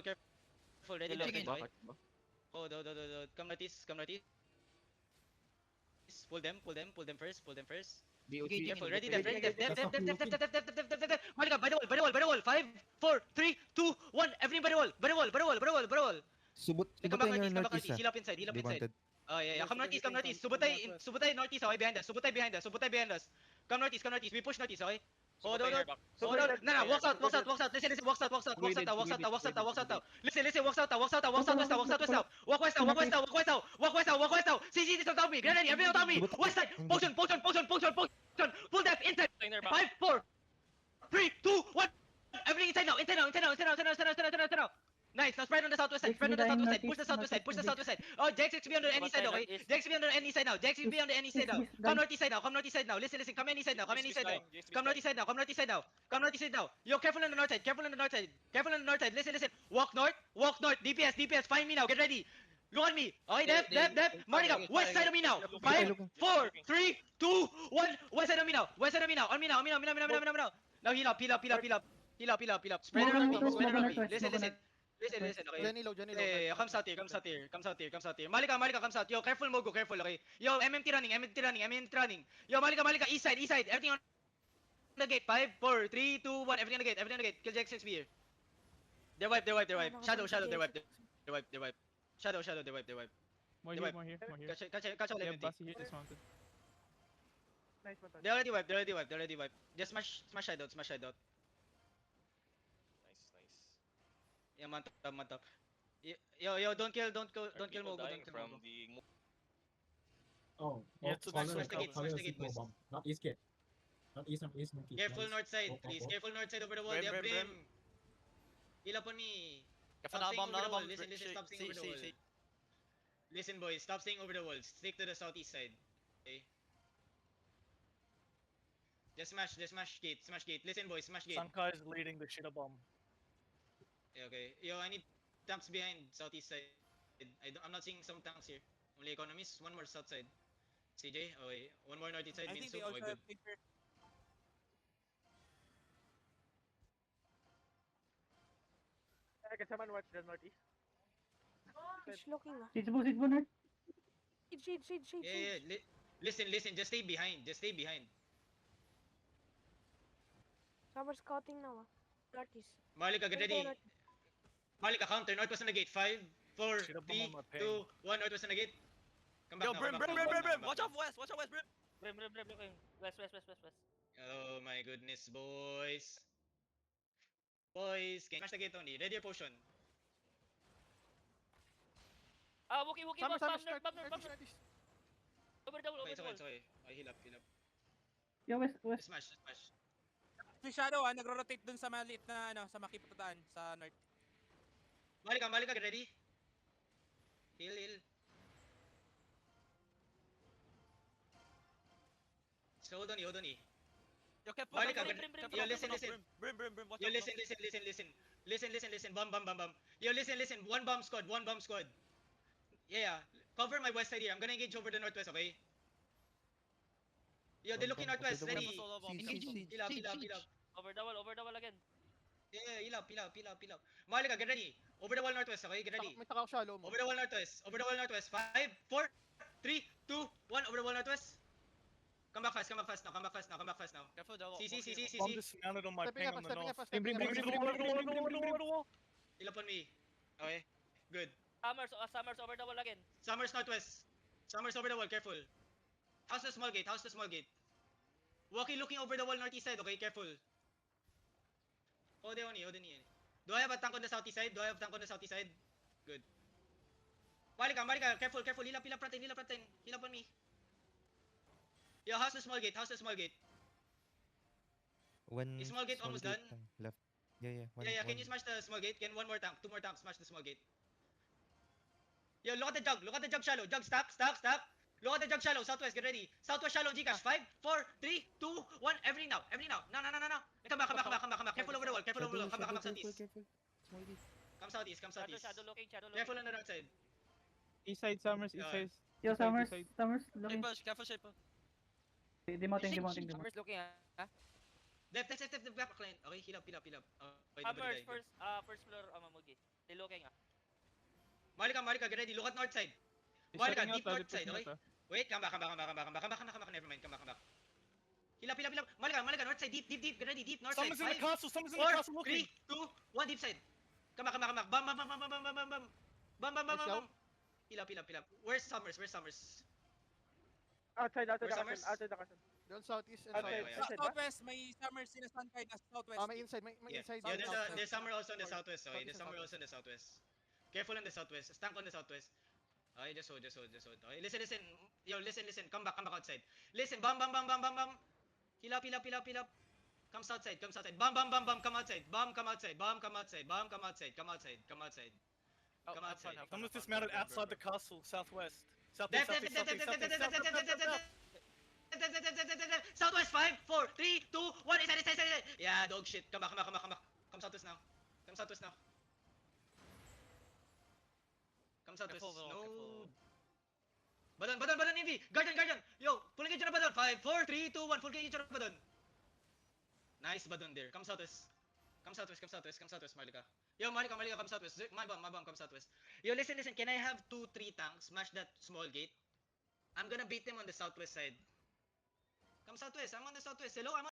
careful. Ready left, Chicken. boy. Oh, do. Come northeast. Pull them first. Careful, ready left. Malika, by the wall. 5, 4, 3, 2, 1. Everything by the wall. Subot Come back yung northeast. northeast Heal up inside. They wanted. Oh yeah. Come northeast. Subutay northeast, okay, behind us. Subutay behind us. Come northeast. We push northeast, okay? Hold on. Walks out. Listen, walks out. Listen, walks out. Walks out. Walk west out. See, this on top of me. Grenade, everyone on top of me. West side. Potion. Pull that inside. 5, 4, 3, 2, 1. Everything inside now. Nice. Now spread on the southwest side. Push the southwest side. Oh, JXB on the any side, okay? JXB on the any side now. Come northeast side now. Listen. Come any side now. Come northeast side now. Yo, careful on the north side. Listen. Walk north. DPS. Find me now. Get ready. Look at me. Okay, Dep. Monica, west side of me now. 5, 4, 3, 2, 1. West side of me now. On me now. Now heal up. Spread around me. Listen, okay? Johnny low. Come south here. Malika, come south. Yo, careful, Mogo, careful, okay? Yo, MMT running. Yo, Malika, east side. Everything on the gate. 5, 4, 3, 2, 1. Everything on the gate. Kill Jack 6B here. They're wipe. Shadow, they're wipe. Shadow, they wipe. More They here, wipe. more here. Catch all They have MMT. Bassi here, dismounted. They already wipe. Just smash side out. Nice. Yeah, man top. Yo, don't kill Mogo. From the Oh, Yeah, oh, so follow smash the the- gate, follow smash the the gate, boys. bomb. Not east gate. Not east monkey. Careful Nice. north side, Oh, please. oh. Careful north side over the wall. They have Brim. Heal up on me. Careful, Stop not a staying bomb, over not a the wall. bomb. Listen, stop staying over the wall. Listen, boys, stop staying over the wall. Stick to the southeast side. Okay? Just smash gate. Listen, boys, smash gate. Sanka is leading the shit bomb. Yeah, okay. Yo, I need tanks behind southeast side. I'm not seeing some tanks here. Only economies. One more south side. CJ, okay. One more northeast side. I think Minsu, they also okay, have good. picture. Can someone watch the northeast? It's looking. Seeds mo north. Shade. Yeah. Listen. Just stay behind. Summer scouting now. Northeast. Malika, get ready. Malika, counter. Northwest on the gate. 5, 4, Should've 3, bomb on my 2, 1. Northwest on the gate. Come back Yo, now. Brim. Come back Watch now. out west, Brim. Brim, looking. West. Oh my goodness, boys. Can you smash the gate only? Ready your potion. Wookie, Summer, bomb start. nerd. Over the wall. Okay, it's okay. Okay, heal up. Yo, west. Smash. Si Shadow nagro-rotate dun sa maliit na sa makipagdaan sa north. Malika, get ready. Heal. So hold on. Yo, careful. Malika, Brim. yo, listen. Brim. Watch Yo, out. listen. Bomb. Yo, listen. One bomb squad. Yeah. Cover my west side here. I'm gonna engage over the northwest, okay? Yo, they're looking northwest. Ready. Solo bomb. Heal up. Over the wall again. Yeah, heal up. Malika, get ready. Over the wall northwest, okay? Get ready. May takaw shallow mo. Over the wall northwest. 5, 4, 3, 2, 1. Over the wall northwest. Come back fast now. Careful, Jawa. See. Bomb dismounted on my Stepping ping up, on the stepping north. up, Bring over the wall. Heal up on me. Okay. Good. Summers over the wall again. Summers northwest. Summers over the wall. Careful. House the small gate. Walkie looking over the wall northeast side. Okay, careful. Ode ni. Do I have a tank on the southeast side? Good. Malika, careful. Heal up frontin. Heal up on me. Yo, house the small gate. One Is small gate almost done? lang left. Yeah. Yeah. Can you smash the small gate? Can one more tank, 2 more tanks smash the small gate? Yo, look at the jug shallow. Jug stack. Look at the jug shallow. Southwest, get ready. Southwest shallow, Gcash. 5, 4, 3, 2, 1. Everything now. No. Come back. Careful over the wall. Come back southeast. Come southeast. Shadow looking. Careful on the north side. East side, Summers, east Yeah. side. Yo, East side, Summers. east side. Summers. Looking. Careful, shape. Demoting. Summers looking Left, back line. Okay, heal up. Okay, Summers first floor, Mugi. looking. Marika, get ready. Look at north side. Marika, deep north side, okay? Wait, come back. Never mind, come back. Heal up. Marika, north side, deep. Get ready, deep north side. Someone's in the 5, castle. Someone's in the 4, castle looking. 3, 2, 1, deep side. Come back. Bam. Heal up. Where's Summers? Outside the Where's castle. Summers? Outside the castle. Doon southeast and Okay, south. okay. Outside ba? Southwest, may Summers in the Sunkite na southwest. May inside, may Yeah, inside. yeah, and outside. there's Summer also in the southwest. Okay, Southeast there's and Summer also in the southwest. Careful in the southwest. Stank on the southwest. Okay, just hold. Okay, listen. Yo, listen. Come back outside. Listen, bam. Heal up. Come outside. Bam. Come outside. Come outside. Someone's dismounted outside the castle, southwest. Death. Southwest, 5, 4, 3, 2, 1, inside. Yeah, dog shit. Come back. Come southwest now. Come southwest. Careful, bro, No. careful. Badon, Envy. Guardian. Yo, full engage na Badon. 5, 4, 3, 2, 1. Full engage na Badon. Nice Badon there. Come southwest, Marika. Yo, Marika, come southwest. My bomb, come southwest. Yo, listen. Can I have 2, 3 tanks? Smash that small gate. I'm gonna beat them on the southwest side. Come southwest. I'm on the southwest. Hello, I'm on